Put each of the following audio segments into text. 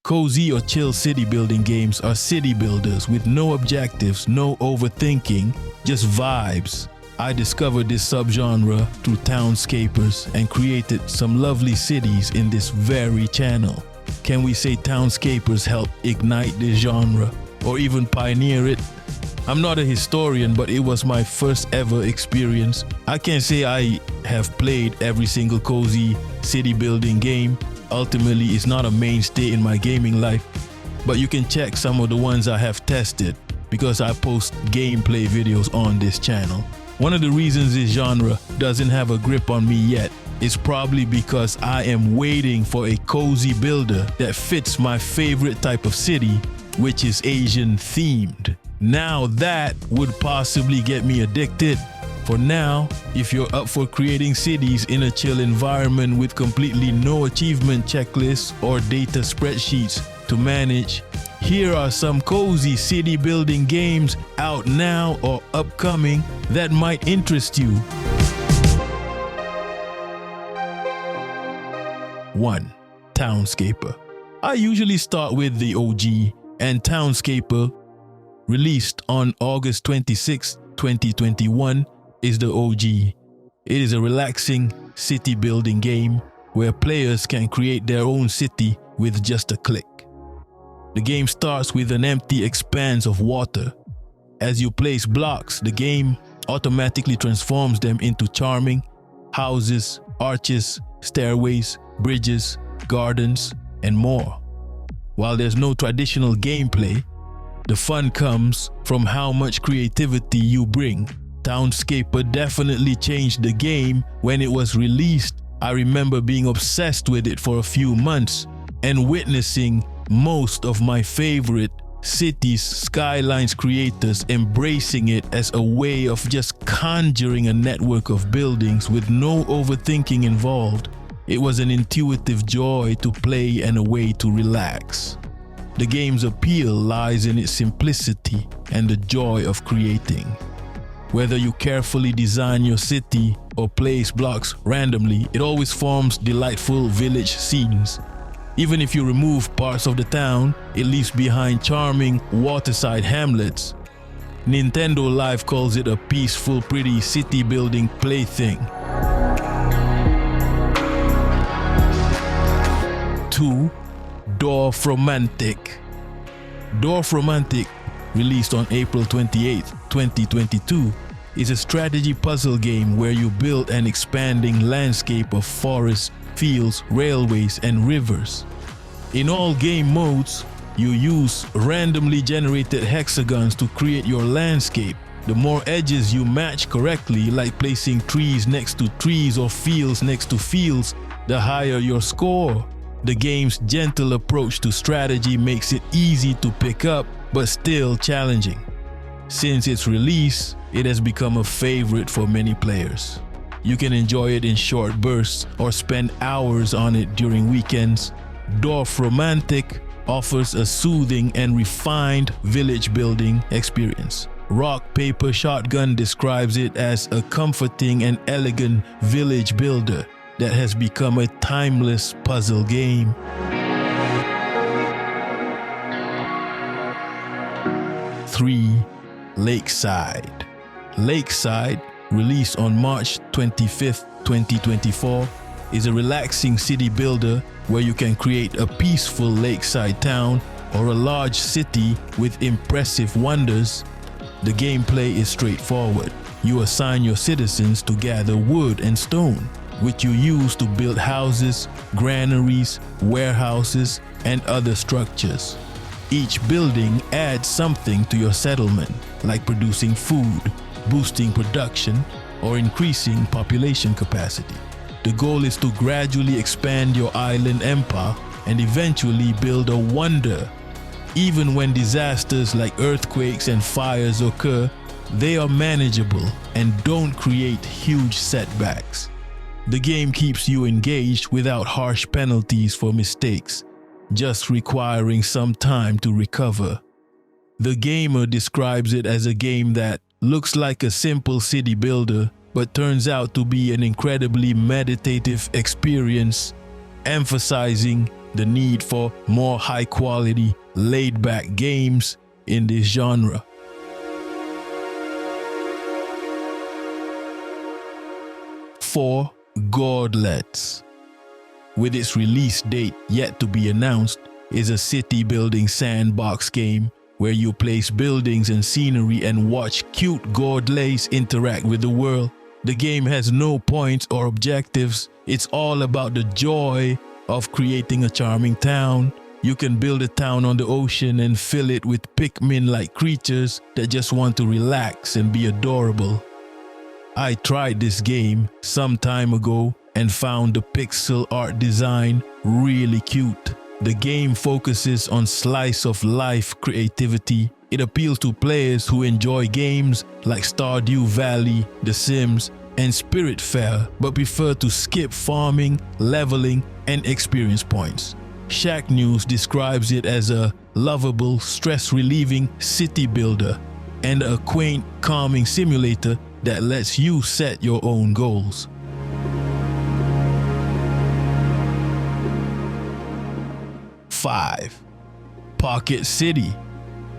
Cozy or chill city building games are city builders with no objectives, no overthinking, just vibes. I discovered this subgenre through Townscapers and created some lovely cities in this very channel. Can we say Townscapers helped ignite this genre or even pioneer it? I'm not a historian, but it was my first ever experience. I can't say I have played every single cozy city building game. Ultimately, it's not a mainstay in my gaming life, but you can check some of the ones I have tested because I post gameplay videos on this channel. One of the reasons this genre doesn't have a grip on me yet is probably because I am waiting for a cozy builder that fits my favorite type of city, which is Asian themed. Now that would possibly get me addicted. For now, if you're up for creating cities in a chill environment with completely no achievement checklists or data spreadsheets to manage, here are some cozy city building games out now or upcoming that might interest you. 1. Townscaper. I usually start with the OG, and Townscaper, released on August 26, 2021, is the OG. It is a relaxing city building game where players can create their own city with just a click. The game starts with an empty expanse of water. As you place blocks, the game automatically transforms them into charming houses, arches, stairways, bridges, gardens, and more. While there's no traditional gameplay, the fun comes from how much creativity you bring. Townscaper definitely changed the game when it was released. I remember being obsessed with it for a few months and witnessing most of my favorite cities, skylines creators embracing it as a way of just conjuring a network of buildings with no overthinking involved. It was an intuitive joy to play and a way to relax. The game's appeal lies in its simplicity and the joy of creating. Whether you carefully design your city or place blocks randomly, it always forms delightful village scenes. Even if you remove parts of the town, it leaves behind charming waterside hamlets. Nintendo Life calls it a peaceful, pretty city building plaything. 2. Dorfromantik. Dorfromantik, released on April 28, 2022, is a strategy puzzle game where you build an expanding landscape of forests, fields, railways, and rivers. In all game modes, you use randomly generated hexagons to create your landscape. The more edges you match correctly, like placing trees next to trees or fields next to fields, the higher your score. The game's gentle approach to strategy makes it easy to pick up, but still challenging. Since its release, it has become a favorite for many players. You can enjoy it in short bursts or spend hours on it during weekends. Dorfromantik offers a soothing and refined village building experience. Rock Paper Shotgun describes it as a comforting and elegant village builder that has become a timeless puzzle game. 3. Lakeside. Lakeside, released on March 25, 2024, is a relaxing city builder where you can create a peaceful lakeside town or a large city with impressive wonders. The gameplay is straightforward. You assign your citizens to gather wood and stone, which you use to build houses, granaries, warehouses, and other structures. Each building adds something to your settlement, like producing food, boosting production, or increasing population capacity. The goal is to gradually expand your island empire and eventually build a wonder. Even when disasters like earthquakes and fires occur, they are manageable and don't create huge setbacks. The game keeps you engaged without harsh penalties for mistakes, just requiring some time to recover. The gamer describes it as a game that looks like a simple city builder, but turns out to be an incredibly meditative experience, emphasizing the need for more high-quality, laid-back games in this genre. Four, Gourdlets. With its release date yet to be announced, is a city-building sandbox game where you place buildings and scenery and watch cute Gourdlets interact with the world. The game has no points or objectives. It's all about the joy of creating a charming town. You can build a town on the ocean and fill it with Pikmin-like creatures that just want to relax and be adorable. I tried this game some time ago and found the pixel art design really cute. The game focuses on slice-of-life creativity. It appeals to players who enjoy games like Stardew Valley, The Sims, and Spiritfarer, but prefer to skip farming, leveling, and experience points. Shack News describes it as a lovable, stress-relieving city builder and a quaint, calming simulator that lets you set your own goals. Five, Pocket City.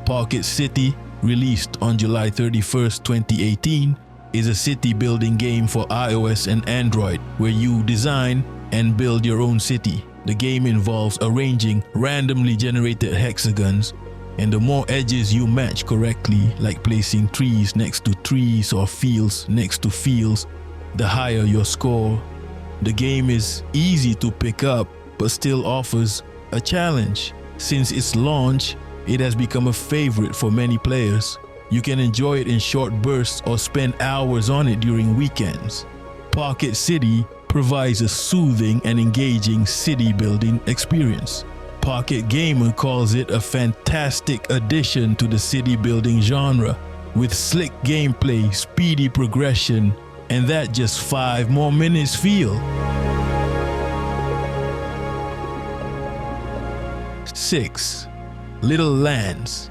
Pocket City, released on July 31st, 2018, is a city-building game for iOS and Android where you design and build your own city. The game involves arranging randomly generated hexagons, and the more edges you match correctly, like placing trees next to trees or fields next to fields, the higher your score. The game is easy to pick up but still offers a challenge. Since its launch, it has become a favorite for many players. You can enjoy it in short bursts or spend hours on it during weekends. Pocket City provides a soothing and engaging city building experience. Pocket Gamer calls it a fantastic addition to the city building genre, with slick gameplay, speedy progression, and that just 5 more minutes feel. 6. Little Lands.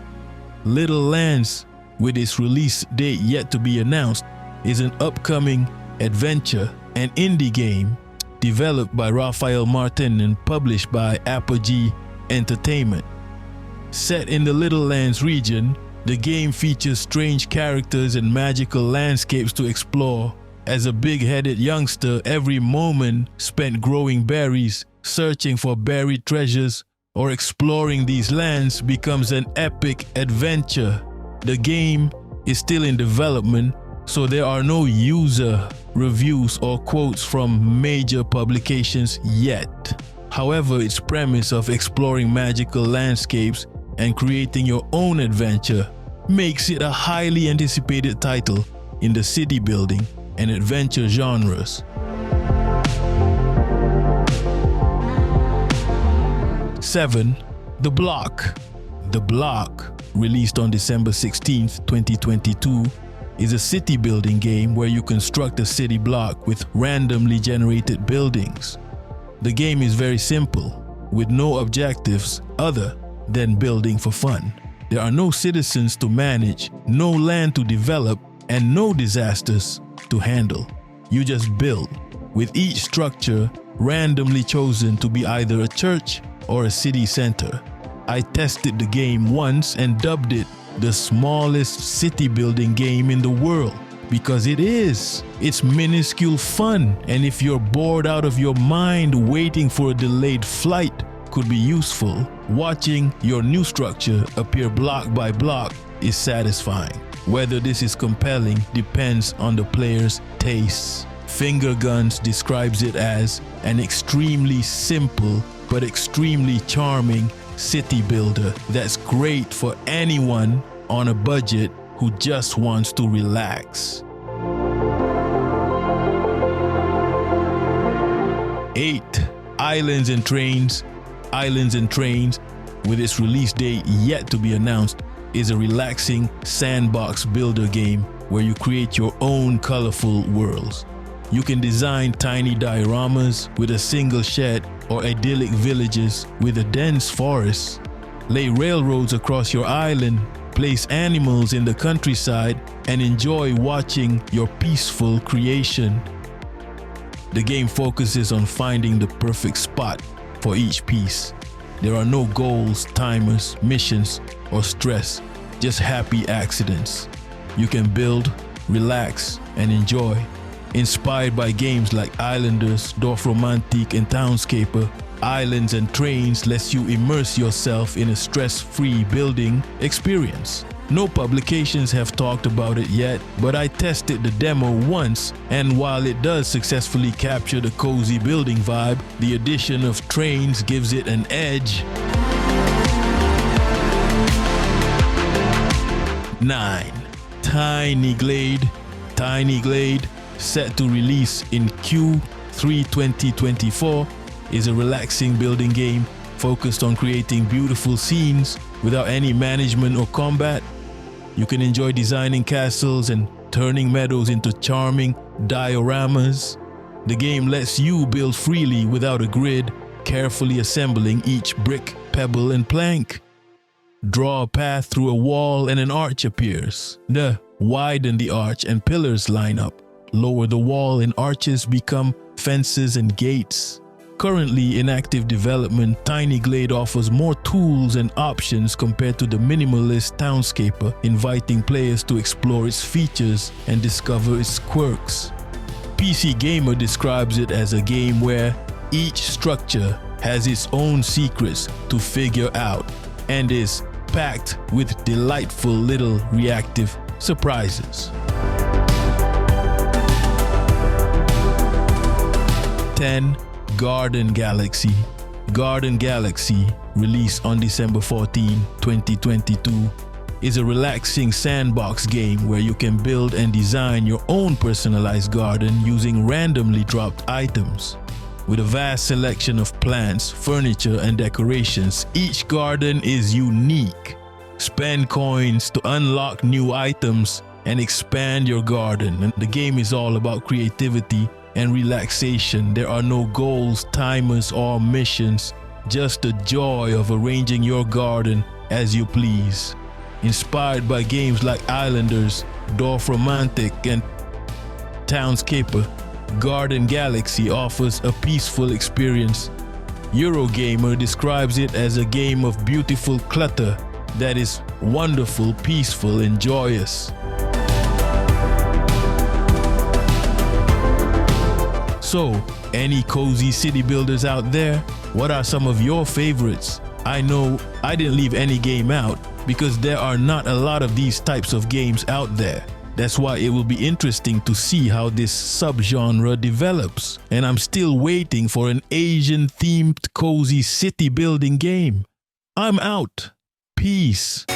Little Lands, with its release date yet to be announced, is an upcoming adventure and indie game developed by Raphael Martin and published by Apogee Entertainment. Set in the Little Lands region, the game features strange characters and magical landscapes to explore. As a big-headed youngster, every moment spent growing berries, searching for buried treasures, or exploring these lands becomes an epic adventure. The game is still in development, so there are no user reviews or quotes from major publications yet. However, its premise of exploring magical landscapes and creating your own adventure makes it a highly anticipated title in the city building and adventure genres. 7. The Block. The Block, released on December 16th, 2022, is a city building game where you construct a city block with randomly generated buildings. The game is very simple, with no objectives other than building for fun. There are no citizens to manage, no land to develop, and no disasters to handle. You just build, with each structure randomly chosen to be either a church or a city center. I tested the game once and dubbed it the smallest city building game in the world because it is. It's minuscule fun, and if you're bored out of your mind waiting for a delayed flight, could be useful. Watching your new structure appear block by block is satisfying. Whether this is compelling depends on the player's tastes. Finger Guns describes it as an extremely simple but extremely charming city builder that's great for anyone on a budget who just wants to relax. 8. Islands and Trains. Islands and Trains, with its release date yet to be announced, is a relaxing sandbox builder game where you create your own colorful worlds. You can design tiny dioramas with a single shed or idyllic villages with a dense forest. Lay railroads across your island, place animals in the countryside, and enjoy watching your peaceful creation. The game focuses on finding the perfect spot for each piece. There are no goals, timers, missions, or stress, just happy accidents. You can build, relax, and enjoy. Inspired by games like Islanders, Dorfromantik, and Townscaper, Islands and Trains lets you immerse yourself in a stress-free building experience. No publications have talked about it yet, but I tested the demo once, and while it does successfully capture the cozy building vibe, the addition of trains gives it an edge. 9. Tiny Glade. Tiny Glade, set to release in Q3 2024, is a relaxing building game focused on creating beautiful scenes without any management or combat. You can enjoy designing castles and turning meadows into charming dioramas. The game lets you build freely without a grid, carefully assembling each brick, pebble, and plank. Draw a path through a wall and an arch appears. Widen the arch and pillars line up. Lower the wall and arches become fences and gates. Currently in active development, Tiny Glade offers more tools and options compared to the minimalist Townscaper, inviting players to explore its features and discover its quirks. PC Gamer describes it as a game where each structure has its own secrets to figure out and is packed with delightful little reactive surprises. 10. Garden Galaxy. Garden Galaxy, released on December 14, 2022, is a relaxing sandbox game where you can build and design your own personalized garden using randomly dropped items. With a vast selection of plants, furniture, and decorations, each garden is unique. Spend coins to unlock new items and expand your garden. And the game is all about creativity and relaxation. There are no goals, timers, or missions, just the joy of arranging your garden as you please. Inspired by games like Islanders, Dorfromantik, and Townscaper, Garden Galaxy offers a peaceful experience. Eurogamer describes it as a game of beautiful clutter that is wonderful, peaceful, and joyous. So, any cozy city builders out there? What are some of your favorites? I know I didn't leave any game out because there are not a lot of these types of games out there. That's why it will be interesting to see how this subgenre develops. And I'm still waiting for an Asian-themed cozy city building game. I'm out. Peace.